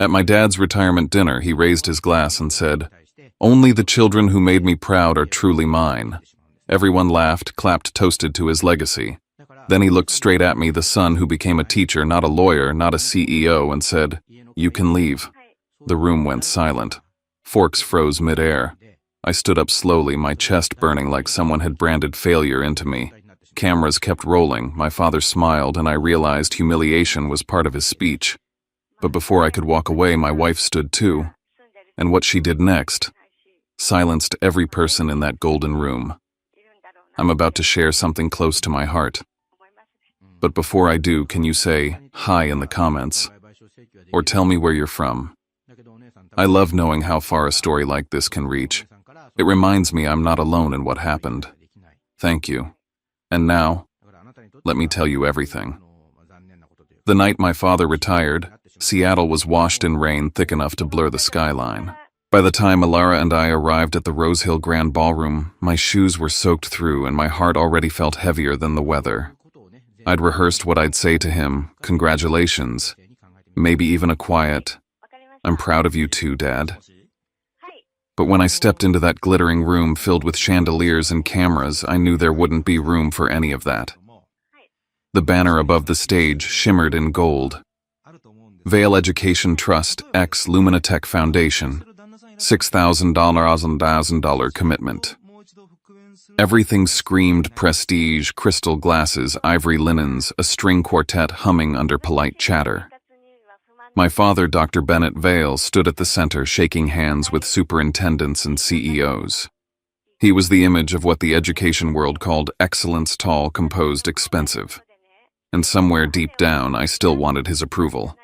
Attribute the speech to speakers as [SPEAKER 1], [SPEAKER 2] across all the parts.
[SPEAKER 1] At my dad's retirement dinner, he raised his glass and said, "Only the children who made me proud are truly mine." Everyone laughed, clapped, toasted to his legacy. Then he looked straight at me, the son who became a teacher, not a lawyer, not a CEO, and said, "You can leave." The room went silent. Forks froze mid-air. I stood up slowly, my chest burning like someone had branded failure into me. Cameras kept rolling, my father smiled, and I realized humiliation was part of his speech. But before I could walk away, my wife stood too. And what she did next silenced every person in that golden room. I'm about to share something close to my heart. But before I do, can you say hi in the comments? Or tell me where you're from? I love knowing how far a story like this can reach. It reminds me I'm not alone in what happened. Thank you. And now, let me tell you everything. The night my father retired, Seattle was washed in rain thick enough to blur the skyline. By the time Alara and I arrived at the Rose Hill Grand Ballroom, my shoes were soaked through and my heart already felt heavier than the weather. I'd rehearsed what I'd say to him, congratulations, maybe even a quiet, "I'm proud of you too, Dad." But when I stepped into that glittering room filled with chandeliers and cameras, I knew there wouldn't be room for any of that. The banner above the stage shimmered in gold. Vail Education Trust, ex Luminatech Foundation, $6,000 commitment. Everything screamed prestige, crystal glasses, ivory linens, a string quartet humming under polite chatter. My father, Dr. Bennett Vail, stood at the center shaking hands with superintendents and CEOs. He was the image of what the education world called excellence, tall, composed, expensive. And somewhere deep down, I still wanted his approval.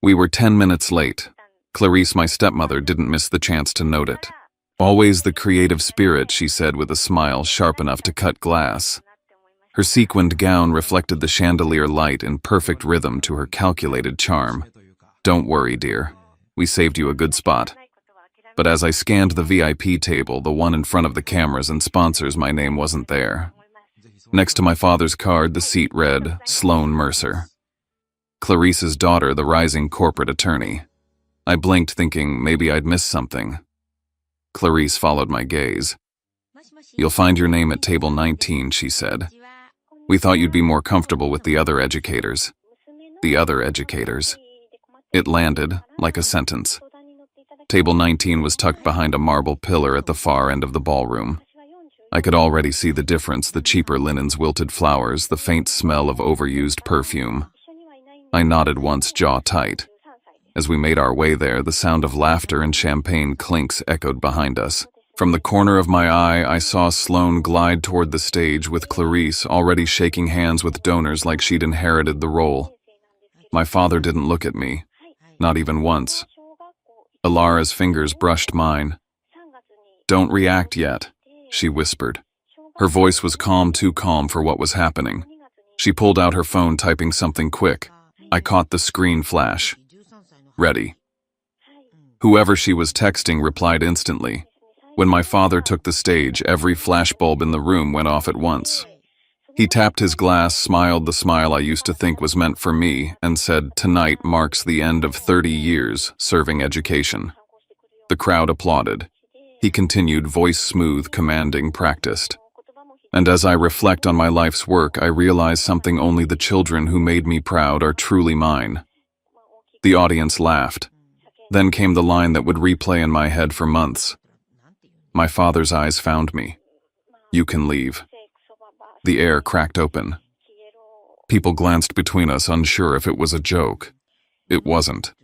[SPEAKER 1] We were 10 minutes late. Clarice, my stepmother, didn't miss the chance to note it. "Always the creative spirit," she said with a smile sharp enough to cut glass. Her sequined gown reflected the chandelier light in perfect rhythm to her calculated charm. "Don't worry, dear. We saved you a good spot." But as I scanned the VIP table, the one in front of the cameras and sponsors, my name wasn't there. Next to my father's card, the seat read, Sloan Mercer. Clarice's daughter, the rising corporate attorney. I blinked, thinking maybe I'd missed something. Clarice followed my gaze. "You'll find your name at table 19, she said. "We thought you'd be more comfortable with the other educators." The other educators. It landed, like a sentence. Table 19 was tucked behind a marble pillar at the far end of the ballroom. I could already see the difference, the cheaper linens, wilted flowers, the faint smell of overused perfume. I nodded once, jaw tight. As we made our way there, the sound of laughter and champagne clinks echoed behind us. From the corner of my eye, I saw Sloan glide toward the stage with Clarice already shaking hands with donors like she'd inherited the role. My father didn't look at me, not even once. Alara's fingers brushed mine. "Don't react yet," she whispered. Her voice was calm, too calm for what was happening. She pulled out her phone, typing something quick. I caught the screen flash. "Ready." Whoever she was texting replied instantly. When my father took the stage, every flashbulb in the room went off at once. He tapped his glass, smiled the smile I used to think was meant for me, and said, "Tonight marks the end of 30 years serving education." The crowd applauded. He continued, voice smooth, commanding, practiced. And as I reflect on my life's work, I realize something only the children who made me proud are truly mine. The audience laughed. Then came the line that would replay in my head for months. My father's eyes found me. "You can leave." The air cracked open. People glanced between us, unsure if it was a joke. It wasn't.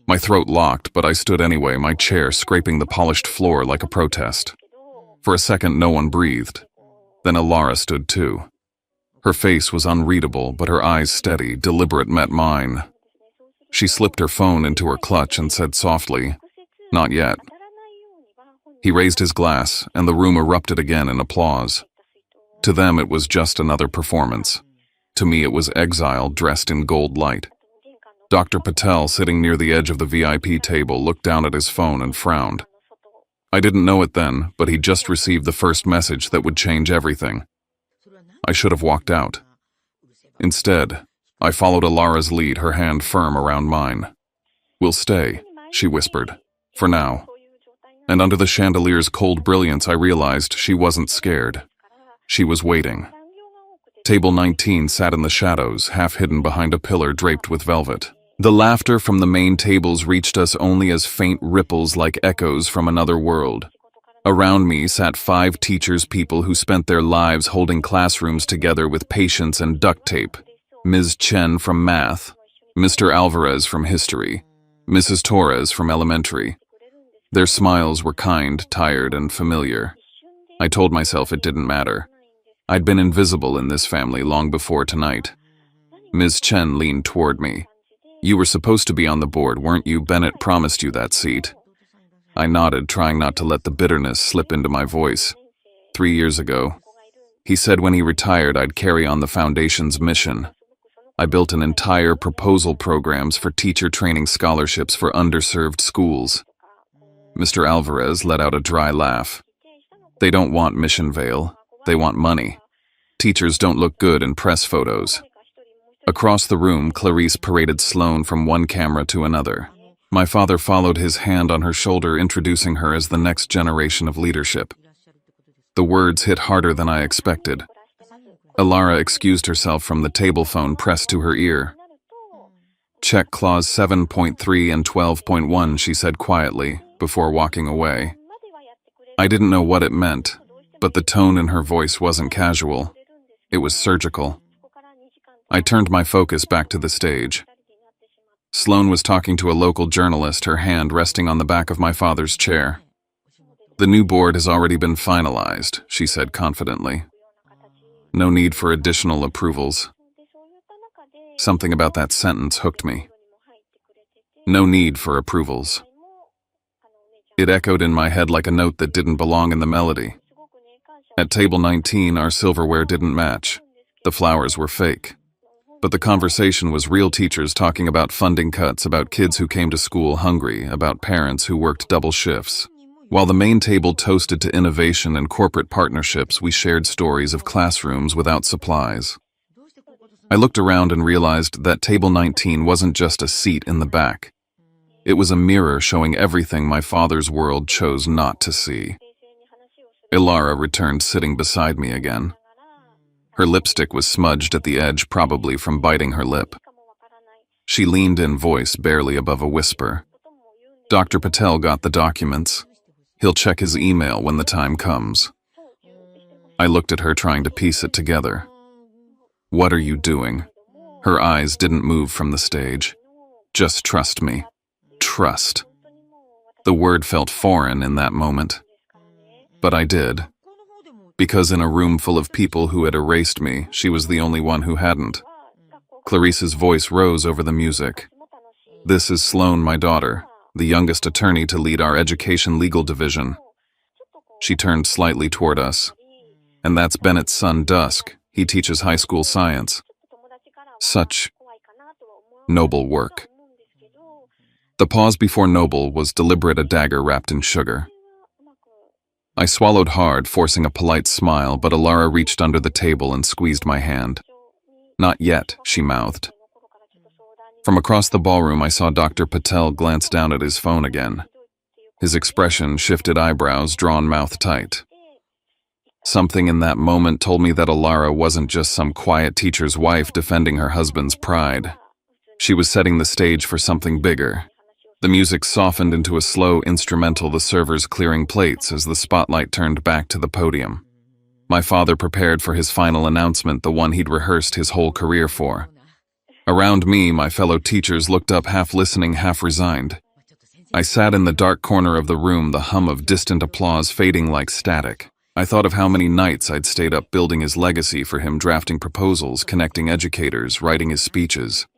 [SPEAKER 1] My throat locked, but I stood anyway, my chair scraping the polished floor like a protest. For a second, no one breathed. Then Alara stood too. Her face was unreadable, but her eyes steady, deliberate, met mine. She slipped her phone into her clutch and said softly, "Not yet." He raised his glass, and the room erupted again in applause. To them, it was just another performance. To me, it was exile dressed in gold light. Dr. Patel, sitting near the edge of the VIP table, looked down at his phone and frowned. I didn't know it then, but he'd just received the first message that would change everything. I should have walked out. Instead, I followed Alara's lead, her hand firm around mine. "We'll stay," she whispered. "For now." And under the chandelier's cold brilliance, I realized she wasn't scared. She was waiting. Table 19 sat in the shadows, half hidden behind a pillar draped with velvet. The laughter from the main tables reached us only as faint ripples like echoes from another world. Around me sat 5 teachers, people who spent their lives holding classrooms together with patience and duct tape. Ms. Chen from math, Mr. Alvarez from history, Mrs. Torres from elementary. Their smiles were kind, tired, and familiar. I told myself it didn't matter. I'd been invisible in this family long before tonight. Ms. Chen leaned toward me. "You were supposed to be on the board, weren't you? Bennett promised you that seat." I nodded, trying not to let the bitterness slip into my voice. 3 years ago, he said when he retired I'd carry on the foundation's mission. I built an entire proposal programs for teacher training scholarships for underserved schools. Mr. Alvarez let out a dry laugh. "They don't want Mission Vale. They want money. Teachers don't look good in press photos." Across the room, Clarice paraded Sloane from one camera to another. My father followed his hand on her shoulder, introducing her as the next generation of leadership. The words hit harder than I expected. Ilara excused herself from the table phone pressed to her ear. "Check clause 7.3 and 12.1, she said quietly, before walking away. I didn't know what it meant, but the tone in her voice wasn't casual. It was surgical. I turned my focus back to the stage. Sloane was talking to a local journalist, her hand resting on the back of my father's chair. "The new board has already been finalized," she said confidently. "No need for additional approvals." Something about that sentence hooked me. No need for approvals. It echoed in my head like a note that didn't belong in the melody. At table 19, our silverware didn't match. The flowers were fake. But the conversation was real, teachers talking about funding cuts, about kids who came to school hungry, about parents who worked double shifts. While the main table toasted to innovation and corporate partnerships, we shared stories of classrooms without supplies. I looked around and realized that table 19 wasn't just a seat in the back. It was a mirror showing everything my father's world chose not to see. Ilara returned, sitting beside me again. Her lipstick was smudged at the edge, probably from biting her lip. She leaned in, voice barely above a whisper. "Dr. Patel got the documents. He'll check his email when the time comes." I looked at her, trying to piece it together. "What are you doing?" Her eyes didn't move from the stage. "Just trust me." Trust. The word felt foreign in that moment. But I did. Because in a room full of people who had erased me, she was the only one who hadn't. Clarice's voice rose over the music. "This is Sloane, my daughter, the youngest attorney to lead our education legal division." She turned slightly toward us. "And that's Bennett's son, Dusk. He teaches high school science." Such noble work. The pause before noble was deliberate, a dagger wrapped in sugar. I swallowed hard, forcing a polite smile, but Ilara reached under the table and squeezed my hand. "Not yet," she mouthed. From across the ballroom, I saw Dr. Patel glance down at his phone again. His expression shifted, eyebrows drawn, mouth tight. Something in that moment told me that Ilara wasn't just some quiet teacher's wife defending her husband's pride. She was setting the stage for something bigger. The music softened into a slow instrumental, the servers clearing plates as the spotlight turned back to the podium. My father prepared for his final announcement, the one he'd rehearsed his whole career for. Around me, my fellow teachers looked up, half listening, half resigned. I sat in the dark corner of the room, the hum of distant applause fading like static. I thought of how many nights I'd stayed up building his legacy for him, drafting proposals, connecting educators, writing his speeches.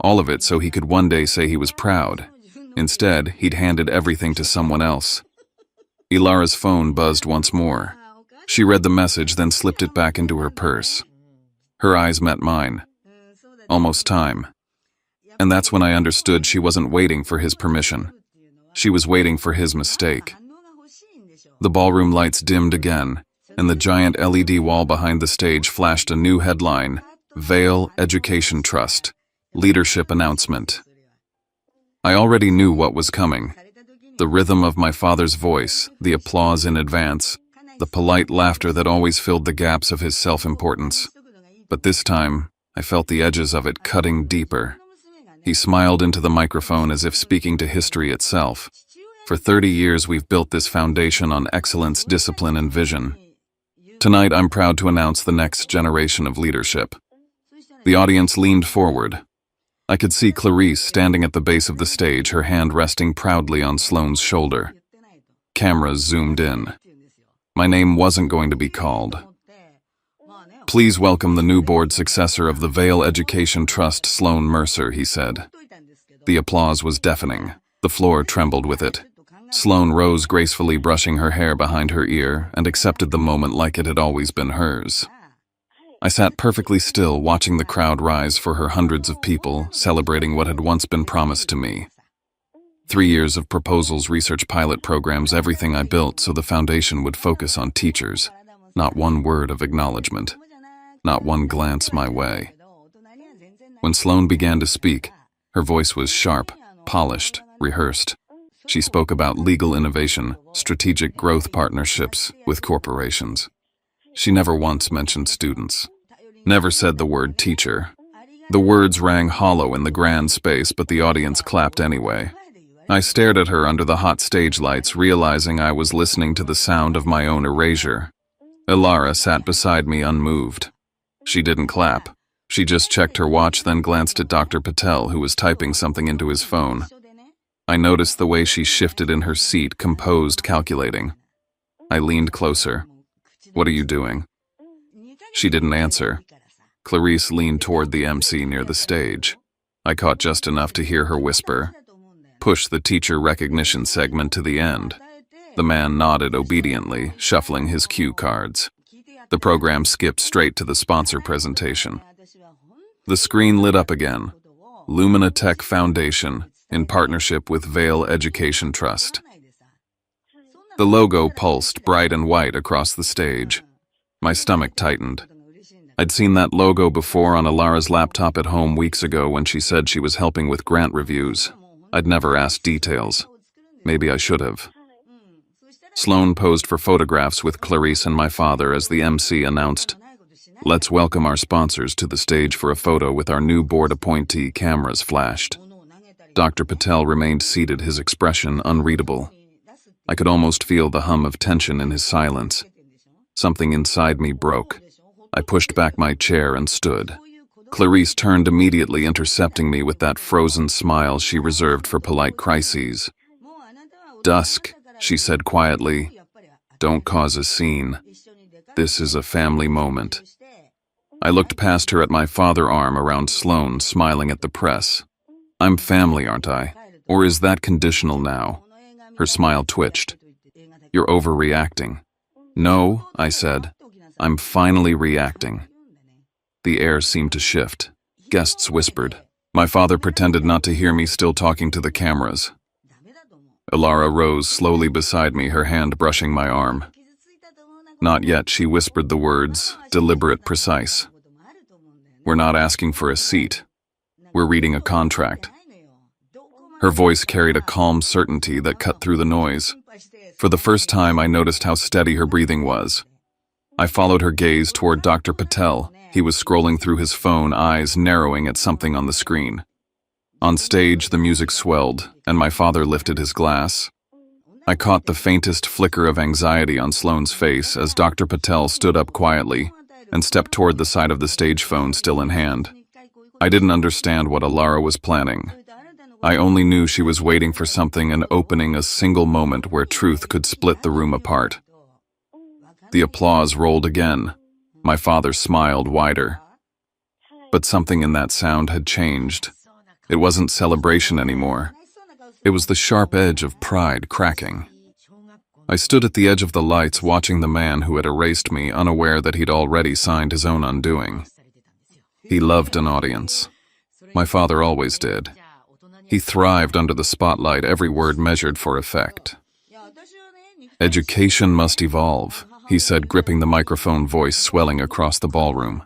[SPEAKER 1] All of it so he could one day say he was proud. Instead, he'd handed everything to someone else. Ilara's phone buzzed once more. She read the message, then slipped it back into her purse. Her eyes met mine. Almost time. And that's when I understood she wasn't waiting for his permission. She was waiting for his mistake. The ballroom lights dimmed again, and the giant LED wall behind the stage flashed a new headline: Vale Education Trust. Leadership announcement. I already knew what was coming. The rhythm of my father's voice, the applause in advance, the polite laughter that always filled the gaps of his self-importance. But this time, I felt the edges of it cutting deeper. He smiled into the microphone as if speaking to history itself. For 30 years, we've built this foundation on excellence, discipline, and vision. Tonight, I'm proud to announce the next generation of leadership. The audience leaned forward. I could see Clarice standing at the base of the stage, her hand resting proudly on Sloane's shoulder. Cameras zoomed in. My name wasn't going to be called. Please welcome the new board successor of the Vail Education Trust, Sloane Mercer, he said. The applause was deafening. The floor trembled with it. Sloane rose gracefully, brushing her hair behind her ear, and accepted the moment like it had always been hers. I sat perfectly still, watching the crowd rise for her hundreds of people, celebrating what had once been promised to me. 3 years of proposals, research, pilot programs, everything I built so the foundation would focus on teachers. Not one word of acknowledgement. Not one glance my way. When Sloane began to speak, her voice was sharp, polished, rehearsed. She spoke about legal innovation, strategic growth partnerships with corporations. She never once mentioned students. Never said the word teacher. The words rang hollow in the grand space, but the audience clapped anyway. I stared at her under the hot stage lights, realizing I was listening to the sound of my own erasure. Ilara sat beside me unmoved. She didn't clap. She just checked her watch, then glanced at Dr. Patel, who was typing something into his phone. I noticed the way she shifted in her seat, composed, calculating. I leaned closer. What are you doing? She didn't answer. Clarice leaned toward the MC near the stage. I caught just enough to hear her whisper, "Push the teacher recognition segment to the end." The man nodded obediently, shuffling his cue cards. The program skipped straight to the sponsor presentation. The screen lit up again. Lumina Tech Foundation, in partnership with Vail Education Trust. The logo pulsed bright and white across the stage. My stomach tightened. I'd seen that logo before on Ilara's laptop at home weeks ago when she said she was helping with grant reviews. I'd never asked details. Maybe I should have. Sloane posed for photographs with Clarice and my father as the MC announced, "Let's welcome our sponsors to the stage for a photo with our new board appointee." Cameras flashed. Dr. Patel remained seated, his expression unreadable. I could almost feel the hum of tension in his silence. Something inside me broke. I pushed back my chair and stood. Clarice turned immediately, intercepting me with that frozen smile she reserved for polite crises. "Dusk," she said quietly. "Don't cause a scene. This is a family moment." I looked past her at my father, arm around Sloane, smiling at the press. "I'm family, aren't I? Or is that conditional now?" Her smile twitched. "You're overreacting." "No," I said. "I'm finally reacting." The air seemed to shift. Guests whispered. My father pretended not to hear me, still talking to the cameras. Ilara rose slowly beside me, her hand brushing my arm. "Not yet," she whispered the words, deliberate, precise. "We're not asking for a seat. We're reading a contract." Her voice carried a calm certainty that cut through the noise. For the first time, I noticed how steady her breathing was. I followed her gaze toward Dr. Patel. He was scrolling through his phone, eyes narrowing at something on the screen. On stage, the music swelled, and my father lifted his glass. I caught the faintest flicker of anxiety on Sloane's face as Dr. Patel stood up quietly and stepped toward the side of the stage, phone still in hand. I didn't understand what Ilara was planning. I only knew she was waiting for something and opening a single moment where truth could split the room apart. The applause rolled again. My father smiled wider. But something in that sound had changed. It wasn't celebration anymore. It was the sharp edge of pride cracking. I stood at the edge of the lights, watching the man who had erased me, unaware that he'd already signed his own undoing. He loved an audience. My father always did. He thrived under the spotlight, every word measured for effect. "Education must evolve," he said, gripping the microphone, voice swelling across the ballroom.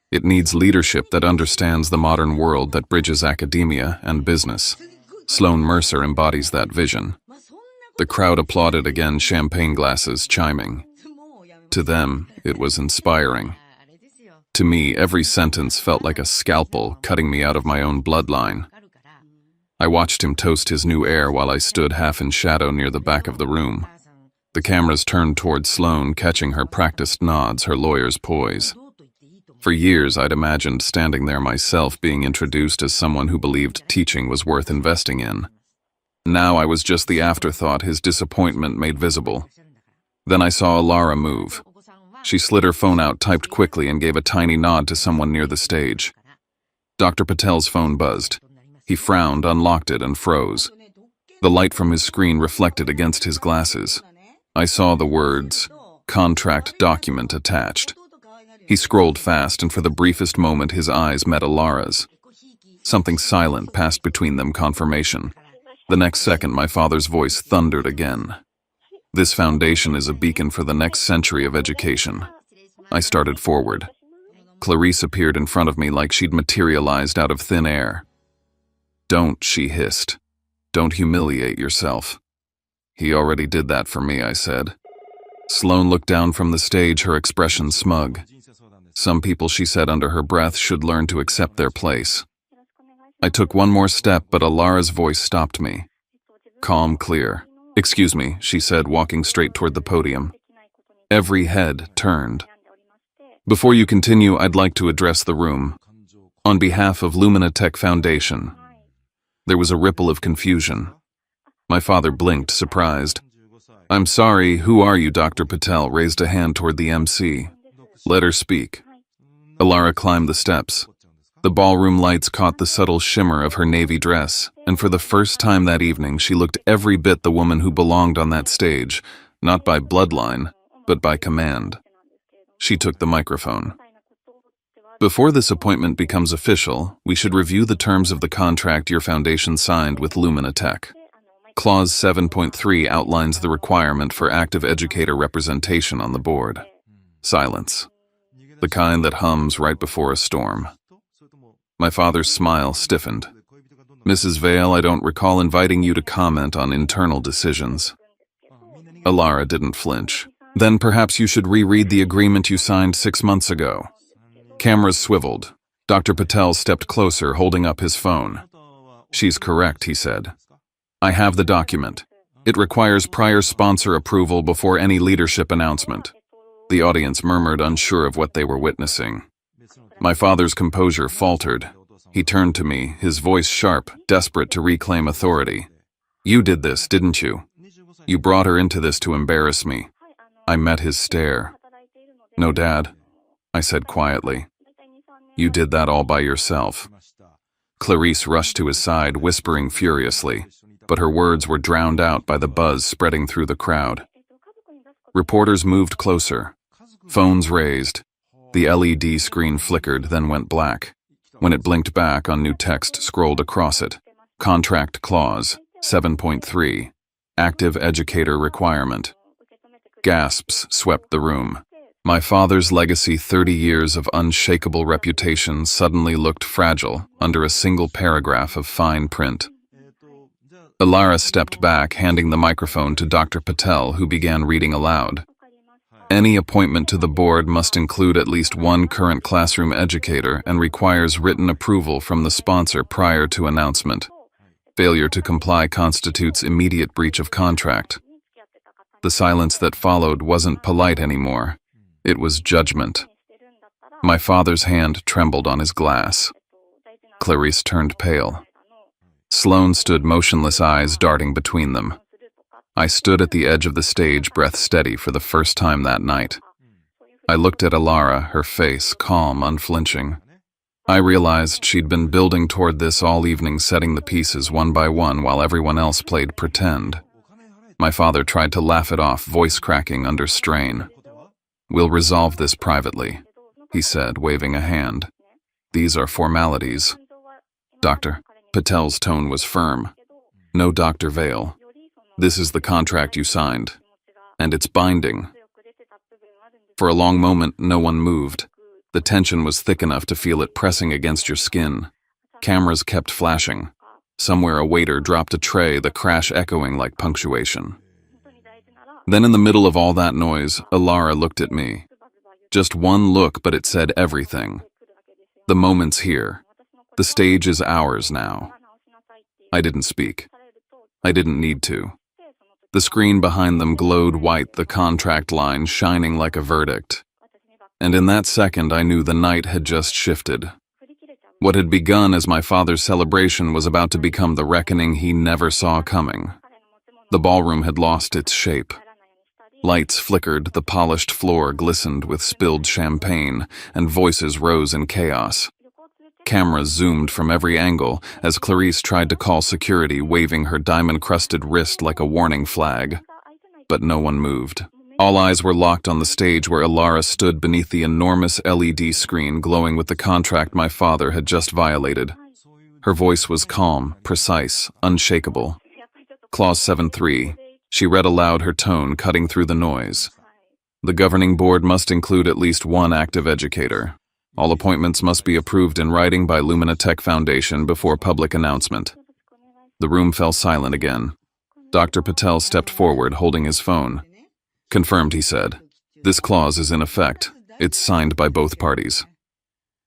[SPEAKER 1] "It needs leadership that understands the modern world, that bridges academia and business." Sloan Mercer embodies that vision. The crowd applauded again, champagne glasses chiming. To them, it was inspiring. To me, every sentence felt like a scalpel cutting me out of my own bloodline. I watched him toast his new heir while I stood half in shadow near the back of the room. The cameras turned toward Sloan, catching her practiced nods, her lawyer's poise. For years, I'd imagined standing there myself, being introduced as someone who believed teaching was worth investing in. Now I was just the afterthought his disappointment made visible. Then I saw Alara move. She slid her phone out, typed quickly, and gave a tiny nod to someone near the stage. Dr. Patel's phone buzzed. He frowned, unlocked it, and froze. The light from his screen reflected against his glasses. I saw the words, "Contract document attached." He scrolled fast, and for the briefest moment his eyes met Alara's. Something silent passed between them, confirmation. The next second my father's voice thundered again. "This foundation is a beacon for the next century of education." I started forward. Clarice appeared in front of me like she'd materialized out of thin air. "Don't," she hissed. "Don't humiliate yourself." "He already did that for me," I said. Sloan looked down from the stage, her expression smug. "Some people," she said under her breath, "should learn to accept their place." I took one more step, but Alara's voice stopped me. Calm, clear. "Excuse me," she said, walking straight toward the podium. Every head turned. "Before you continue, I'd like to address the room. On behalf of Lumina Tech Foundation." There was a ripple of confusion. My father blinked, surprised. "I'm sorry, who are you?" Dr. Patel raised a hand toward the MC. "Let her speak." Alara climbed the steps. The ballroom lights caught the subtle shimmer of her navy dress, and for the first time that evening she looked every bit the woman who belonged on that stage, not by bloodline, but by command. She took the microphone. "Before this appointment becomes official, we should review the terms of the contract your foundation signed with Lumina Tech. Clause 7.3 outlines the requirement for active educator representation on the board." Silence. The kind that hums right before a storm. My father's smile stiffened. "Mrs. Vale, I don't recall inviting you to comment on internal decisions." Alara didn't flinch. "Then perhaps you should reread the agreement you signed 6 months ago." Cameras swiveled. Dr. Patel stepped closer, holding up his phone. "She's correct," he said. "I have the document. It requires prior sponsor approval before any leadership announcement." The audience murmured, unsure of what they were witnessing. My father's composure faltered. He turned to me, his voice sharp, desperate to reclaim authority. "You did this, didn't you? You brought her into this to embarrass me." I met his stare. "No, Dad," I said quietly. "You did that all by yourself." Clarice rushed to his side, whispering furiously, but her words were drowned out by the buzz spreading through the crowd. Reporters moved closer. Phones raised. The LED screen flickered, then went black. When it blinked back, a new text scrolled across it. Contract Clause 7.3. Active Educator Requirement. Gasps swept the room. My father's legacy, 30 years of unshakable reputation, suddenly looked fragile under a single paragraph of fine print. Alara stepped back, handing the microphone to Dr. Patel, who began reading aloud. "Any appointment to the board must include at least one current classroom educator and requires written approval from the sponsor prior to announcement. Failure to comply constitutes immediate breach of contract." The silence that followed wasn't polite anymore. It was judgment. My father's hand trembled on his glass. Clarice turned pale. Sloan stood motionless, eyes darting between them. I stood at the edge of the stage, breath steady for the first time that night. I looked at Alara, her face calm, unflinching. I realized she'd been building toward this all evening, setting the pieces one by one while everyone else played pretend. My father tried to laugh it off, voice cracking under strain. "We'll resolve this privately," he said, waving a hand. "These are formalities." "Dr. Patel's tone was firm. "No, Dr. Vale. This is the contract you signed, and it's binding." For a long moment, no one moved. The tension was thick enough to feel it pressing against your skin. Cameras kept flashing. Somewhere a waiter dropped a tray, the crash echoing like punctuation. Then in the middle of all that noise, Alara looked at me. Just one look, but it said everything. The moment's here. The stage is ours now. I didn't speak. I didn't need to. The screen behind them glowed white, the contract line shining like a verdict. And in that second, I knew the night had just shifted. What had begun as my father's celebration was about to become the reckoning he never saw coming. The ballroom had lost its shape. Lights flickered, the polished floor glistened with spilled champagne, and voices rose in chaos. Cameras zoomed from every angle as Clarice tried to call security, waving her diamond-crusted wrist like a warning flag. But no one moved. All eyes were locked on the stage where Alara stood beneath the enormous LED screen glowing with the contract my father had just violated. Her voice was calm, precise, unshakable. Clause 7.3. She read aloud, her tone cutting through the noise. The governing board must include at least one active educator. All appointments must be approved in writing by Lumina Tech Foundation before public announcement. The room fell silent again. Dr. Patel stepped forward, holding his phone. Confirmed, he said. This clause is in effect. It's signed by both parties.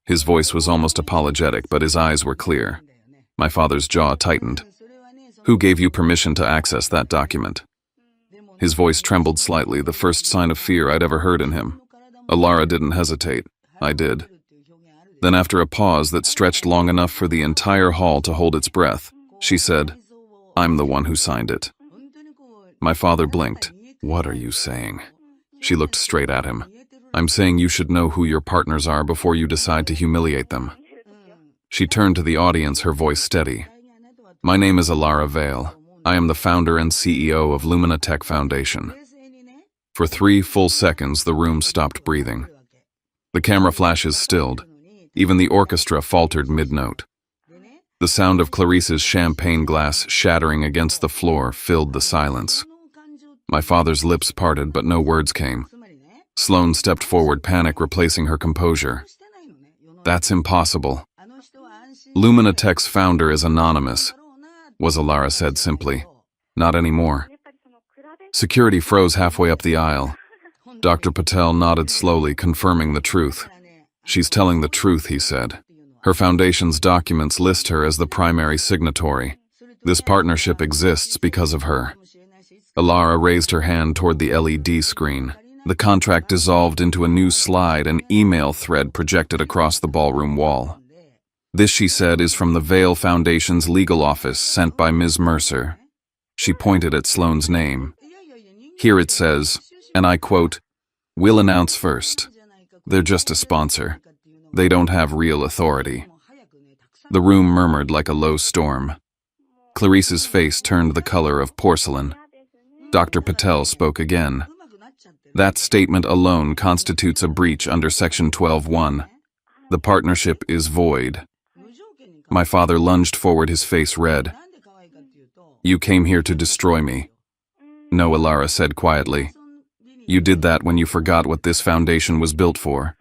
[SPEAKER 1] His voice was almost apologetic, but his eyes were clear. My father's jaw tightened. Who gave you permission to access that document? His voice trembled slightly, the first sign of fear I'd ever heard in him. Alara didn't hesitate. I did. Then after a pause that stretched long enough for the entire hall to hold its breath, she said, I'm the one who signed it. My father blinked. What are you saying? She looked straight at him. I'm saying you should know who your partners are before you decide to humiliate them. She turned to the audience, her voice steady. My name is Alara Vale. I am the founder and CEO of Lumina Tech Foundation. For 3 full seconds, the room stopped breathing. The camera flashes stilled. Even the orchestra faltered mid-note. The sound of Clarice's champagne glass shattering against the floor filled the silence. My father's lips parted, but no words came. Sloane stepped forward, panic replacing her composure. That's impossible. Lumina Tech's founder is anonymous, was Alara said simply. Not anymore. Security froze halfway up the aisle. Dr. Patel nodded slowly, confirming the truth. She's telling the truth, he said. Her foundation's documents list her as the primary signatory. This partnership exists because of her. Alara raised her hand toward the LED screen. The contract dissolved into a new slide, an email thread projected across the ballroom wall. This, she said, is from the Vale Foundation's legal office, sent by Ms. Mercer. She pointed at Sloane's name. Here it says, and I quote, "We'll announce first. They're just a sponsor. They don't have real authority." The room murmured like a low storm. Clarice's face turned the color of porcelain. Dr. Patel spoke again. That statement alone constitutes a breach under Section 12(1). The partnership is void. My father lunged forward, his face red. You came here to destroy me. No, Alara said quietly. You did that when you forgot what this foundation was built for.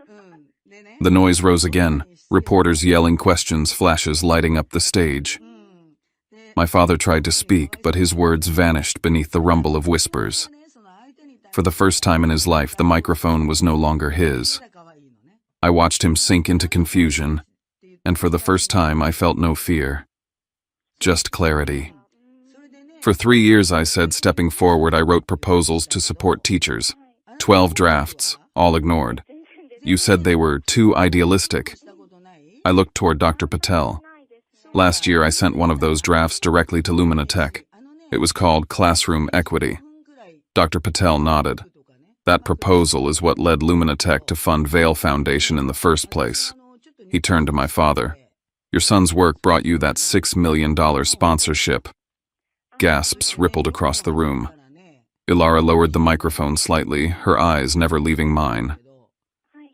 [SPEAKER 1] The noise rose again, reporters yelling questions, flashes lighting up the stage. My father tried to speak, but his words vanished beneath the rumble of whispers. For the first time in his life, the microphone was no longer his. I watched him sink into confusion, and for the first time I felt no fear. Just clarity. For 3 years, I said, stepping forward, I wrote proposals to support teachers. 12 drafts, all ignored. You said they were too idealistic. I looked toward Dr. Patel. Last year, I sent one of those drafts directly to Lumina Tech. It was called Classroom Equity. Dr. Patel nodded. That proposal is what led Lumina Tech to fund Vale Foundation in the first place. He turned to my father. Your son's work brought you that $6 million sponsorship. Gasps rippled across the room. Alara lowered the microphone slightly, her eyes never leaving mine.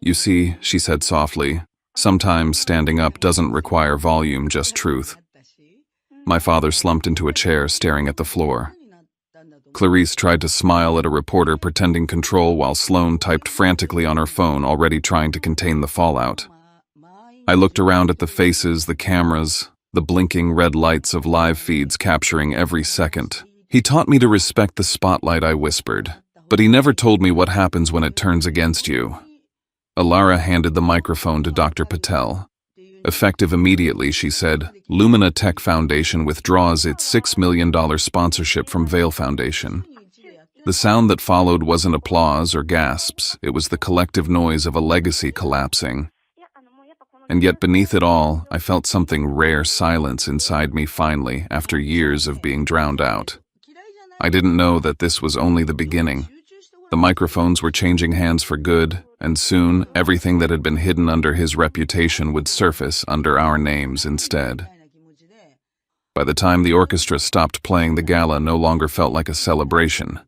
[SPEAKER 1] You see, she said softly, sometimes standing up doesn't require volume, just truth. My father slumped into a chair, staring at the floor. Clarice tried to smile at a reporter, pretending control, while Sloane typed frantically on her phone, already trying to contain the fallout. I looked around at the faces, the cameras, the blinking red lights of live feeds capturing every second. He taught me to respect the spotlight, I whispered, but he never told me what happens when it turns against you. Alara handed the microphone to Dr. Patel. Effective immediately, she said, Lumina Tech Foundation withdraws its $6 million sponsorship from Vail Foundation. The sound that followed wasn't applause or gasps, it was the collective noise of a legacy collapsing. And yet beneath it all, I felt something rare silence inside me finally, after years of being drowned out. I didn't know that this was only the beginning. The microphones were changing hands for good, and soon everything that had been hidden under his reputation would surface under our names instead. By the time the orchestra stopped playing, the gala no longer felt like a celebration.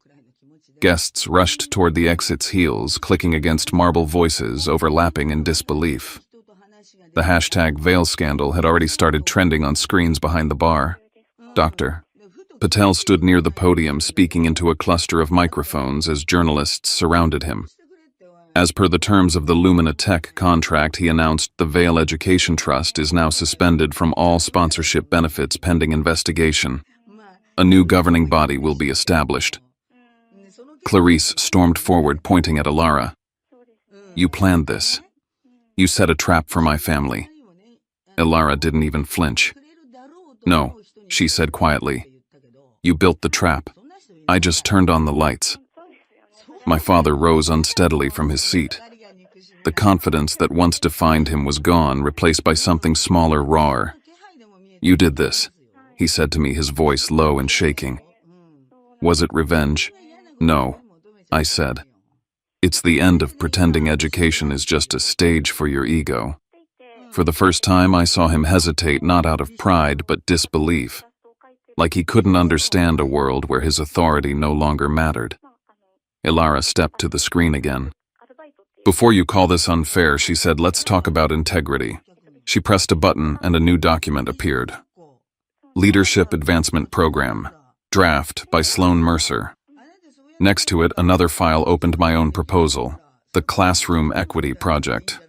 [SPEAKER 1] Guests rushed toward the exit's heels, clicking against marble voices, overlapping in disbelief. The hashtag Vail scandal had already started trending on screens behind the bar. Dr. Patel stood near the podium, speaking into a cluster of microphones as journalists surrounded him. As per the terms of the Lumina Tech contract, he announced the Vail Education Trust is now suspended from all sponsorship benefits pending investigation. A new governing body will be established. Clarice stormed forward, pointing at Alara. You planned this. You set a trap for my family. Alara didn't even flinch. No, she said quietly. You built the trap. I just turned on the lights. My father rose unsteadily from his seat. The confidence that once defined him was gone, replaced by something smaller, rawer. You did this, he said to me, his voice low and shaking. Was it revenge? No, I said. It's the end of pretending education is just a stage for your ego. For the first time, I saw him hesitate, not out of pride, but disbelief. Like he couldn't understand a world where his authority no longer mattered. Alara stepped to the screen again. Before you call this unfair, she said, let's talk about integrity. She pressed a button and a new document appeared. Leadership Advancement Program. Draft by Sloan Mercer. Next to it, another file opened my own proposal, the Classroom Equity Project.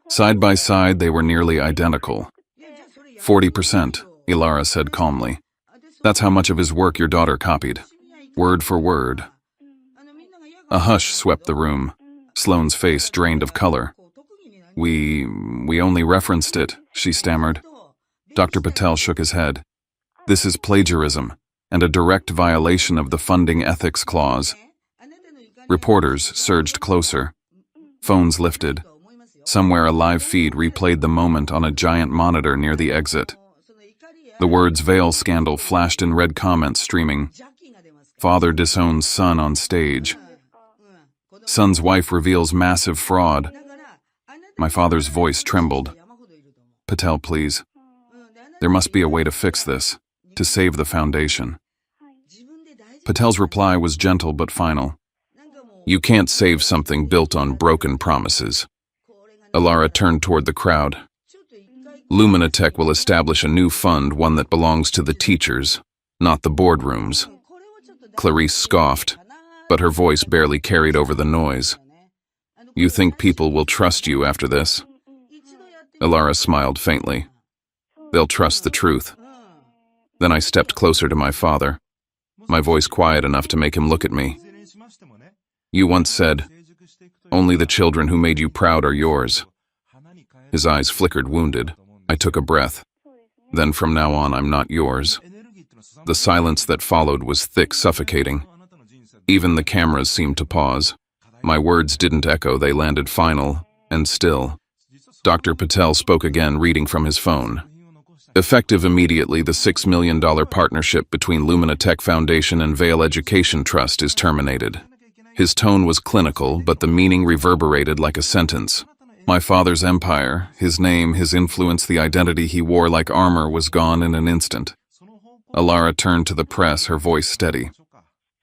[SPEAKER 1] Side by side, they were nearly identical. 40%, Alara said calmly. That's how much of his work your daughter copied. Word for word. A hush swept the room. Sloane's face drained of color. We only referenced it, she stammered. Dr. Patel shook his head. This is plagiarism, and a direct violation of the funding ethics clause. Reporters surged closer. Phones lifted. Somewhere a live feed replayed the moment on a giant monitor near the exit. The words Vail scandal flashed in red comments streaming. Father disowns son on stage. Son's wife reveals massive fraud. My father's voice trembled. Patel, please. There must be a way to fix this, to save the foundation. Patel's reply was gentle but final. You can't save something built on broken promises. Alara turned toward the crowd. Lumina Tech will establish a new fund, one that belongs to the teachers, not the boardrooms. Clarice scoffed, but her voice barely carried over the noise. You think people will trust you after this? Alara smiled faintly. They'll trust the truth. Then I stepped closer to my father, my voice quiet enough to make him look at me. You once said, only the children who made you proud are yours. His eyes flickered, wounded. I took a breath. Then from now on, I'm not yours. The silence that followed was thick, suffocating. Even the cameras seemed to pause. My words didn't echo, they landed final, and still. Dr. Patel spoke again, reading from his phone. Effective immediately, the $6 million partnership between Lumina Tech Foundation and Vail Education Trust is terminated. His tone was clinical, but the meaning reverberated like a sentence. My father's empire, his name, his influence, the identity he wore like armor was gone in an instant. Alara turned to the press, her voice steady.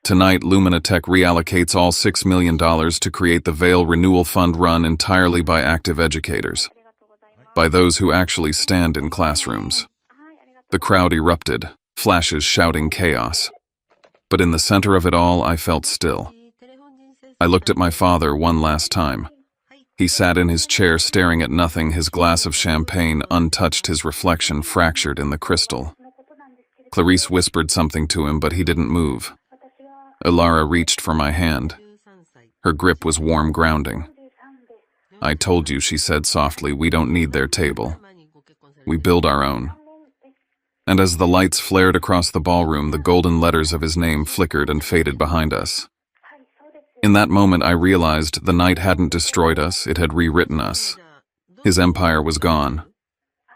[SPEAKER 1] Tonight, Lumina Tech reallocates all $6 million to create the Vail Renewal Fund, run entirely by active educators, by those who actually stand in classrooms. The crowd erupted, flashes shouting chaos. But in the center of it all, I felt still. I looked at my father one last time. He sat in his chair staring at nothing, his glass of champagne untouched, his reflection fractured in the crystal. Clarice whispered something to him, but he didn't move. Ilara reached for my hand. Her grip was warm, grounding. "I told you," she said softly, "we don't need their table. We build our own." And as the lights flared across the ballroom, the golden letters of his name flickered and faded behind us. In that moment, I realized the night hadn't destroyed us, it had rewritten us. His empire was gone.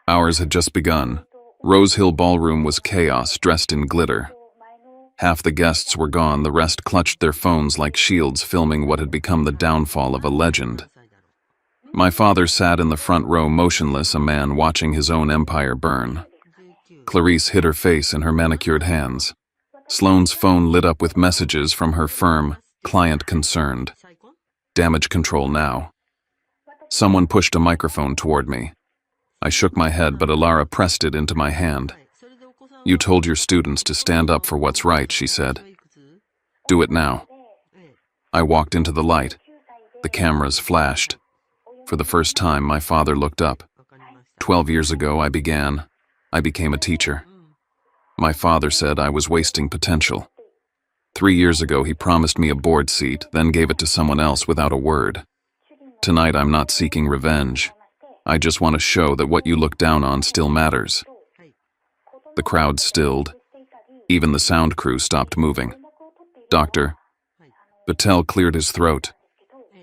[SPEAKER 1] Ours had just begun. Rose Hill Ballroom was chaos, dressed in glitter. Half the guests were gone, the rest clutched their phones like shields, filming what had become the downfall of a legend. My father sat in the front row, motionless, a man watching his own empire burn. Clarice hid her face in her manicured hands. Sloane's phone lit up with messages from her firm, client concerned. Damage control now. Someone pushed a microphone toward me. I shook my head, but Ilara pressed it into my hand. "You told your students to stand up for what's right," she said. "Do it now." I walked into the light. The cameras flashed. For the first time, my father looked up. 12 years ago, I became a teacher. My father said I was wasting potential. 3 years ago, he promised me a board seat, then gave it to someone else without a word. Tonight, I'm not seeking revenge. I just want to show that what you look down on still matters. The crowd stilled. Even the sound crew stopped moving. "Dr." Patel cleared his throat.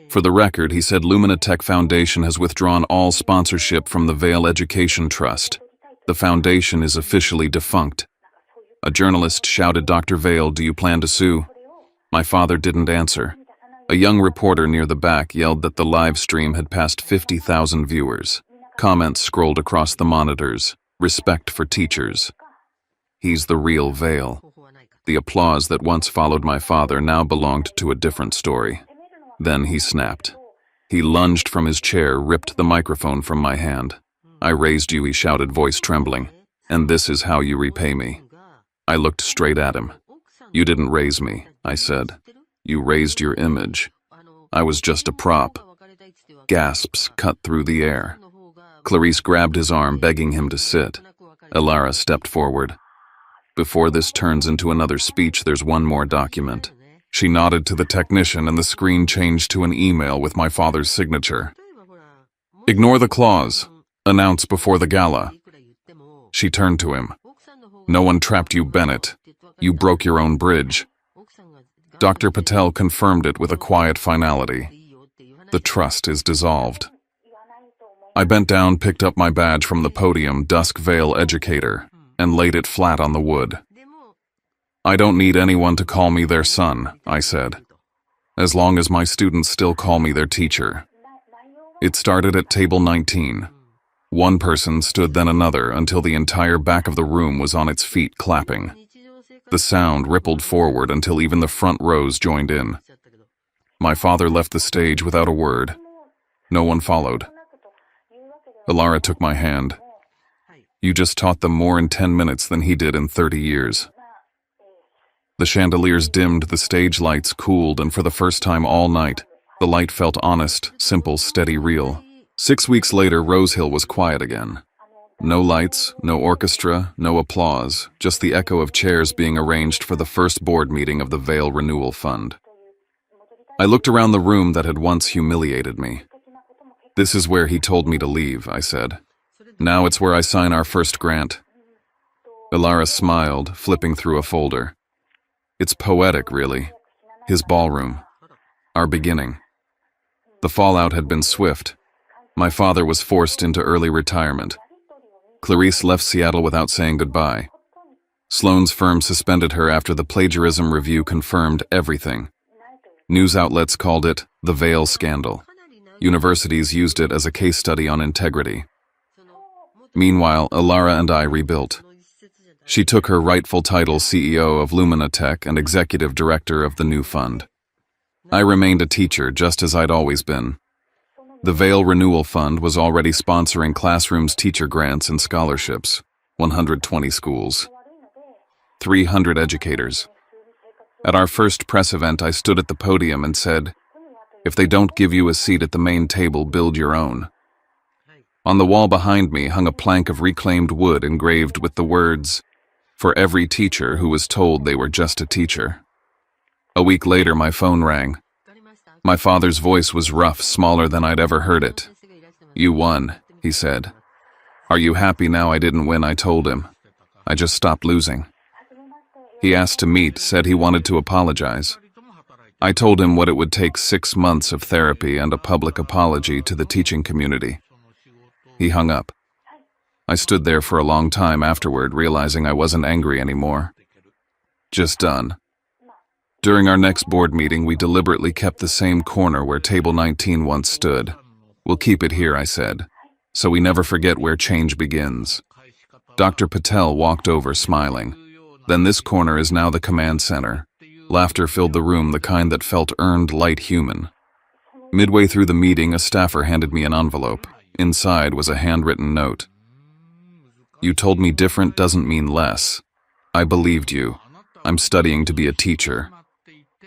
[SPEAKER 1] "For the record," he said, "Lumina Tech Foundation has withdrawn all sponsorship from the Vail Education Trust. The foundation is officially defunct." A journalist shouted, "Dr. Vail, do you plan to sue?" My father didn't answer. A young reporter near the back yelled that the live stream had passed 50,000 viewers. Comments scrolled across the monitors. "Respect for teachers. He's the real Vail." The applause that once followed my father now belonged to a different story. Then he snapped. He lunged from his chair, ripped the microphone from my hand. "I raised you," he shouted, voice trembling. "And this is how you repay me." I looked straight at him. "You didn't raise me," I said. "You raised your image. I was just a prop." Gasps cut through the air. Clarice grabbed his arm, begging him to sit. Ilara stepped forward. "Before this turns into another speech, there's one more document." She nodded to the technician, and the screen changed to an email with my father's signature. "Ignore the clause. Announce before the gala." She turned to him. "No one trapped you, Bennett. You broke your own bridge." Dr. Patel confirmed it with a quiet finality. "The trust is dissolved." I bent down, picked up my badge from the podium, Dusk Vale Educator, and laid it flat on the wood. "I don't need anyone to call me their son," I said, "as long as my students still call me their teacher." It started at table 19. One person stood, then another, until the entire back of the room was on its feet, clapping. The sound rippled forward until even the front rows joined in. My father left the stage without a word. No one followed. Ilara took my hand. "You just taught them more in 10 minutes than he did in 30 years. The chandeliers dimmed, the stage lights cooled, and for the first time all night, the light felt honest, simple, steady, real. 6 weeks later, Rose Hill was quiet again. No lights, no orchestra, no applause, just the echo of chairs being arranged for the first board meeting of the Vail Renewal Fund. I looked around the room that had once humiliated me. "This is where he told me to leave," I said. "Now it's where I sign our first grant." Ilara smiled, flipping through a folder. "It's poetic, really. His ballroom. Our beginning." The fallout had been swift. My father was forced into early retirement. Clarice left Seattle without saying goodbye. Sloane's firm suspended her after the plagiarism review confirmed everything. News outlets called it the Vail scandal. Universities used it as a case study on integrity. Meanwhile, Ilara and I rebuilt. She took her rightful title, CEO of Lumina Tech and executive director of the new fund. I remained a teacher, just as I'd always been. The Vail Renewal Fund was already sponsoring classrooms, teacher grants, and scholarships. 120 schools. 300 educators. At our first press event, I stood at the podium and said, If they don't give you a seat at the main table, build your own. On the wall behind me hung a plank of reclaimed wood engraved with the words, "For every teacher who was told they were just a teacher." A week later, my phone rang. My father's voice was rough, smaller than I'd ever heard it. "You won," he said. "Are you happy now I didn't win?" I told him. "I just stopped losing." He asked to meet, said he wanted to apologize. I told him what it would take: 6 months of therapy and a public apology to the teaching community. He hung up. I stood there for a long time afterward, realizing I wasn't angry anymore. Just done. During our next board meeting, we deliberately kept the same corner where table 19 once stood. "We'll keep it here," I said, "so we never forget where change begins." Dr. Patel walked over, smiling. "Then this corner is now the command center." Laughter filled the room, the kind that felt earned, light, human. Midway through the meeting, a staffer handed me an envelope. Inside was a handwritten note. "You told me different doesn't mean less. I believed you. I'm studying to be a teacher."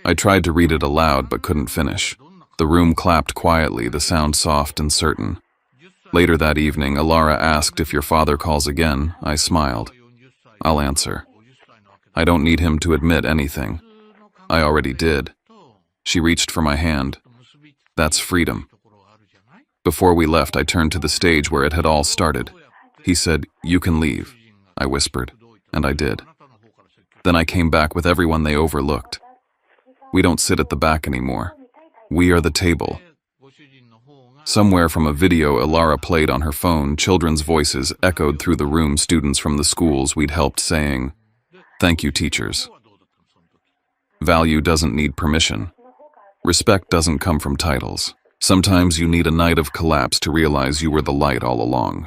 [SPEAKER 1] I tried to read it aloud but couldn't finish. The room clapped quietly, the sound soft and certain. Later that evening, Alara asked, "If your father calls again?" I smiled. "I'll answer. I don't need him to admit anything. I already did." She reached for my hand. "That's freedom." Before we left, I turned to the stage where it had all started. He said, "You can leave," I whispered, and I did. Then I came back with everyone they overlooked. We don't sit at the back anymore. We are the table. Somewhere from a video Alara played on her phone, children's voices echoed through the room, students from the schools we'd helped saying, "Thank you, teachers." Value doesn't need permission. Respect doesn't come from titles. Sometimes you need a night of collapse to realize you were the light all along.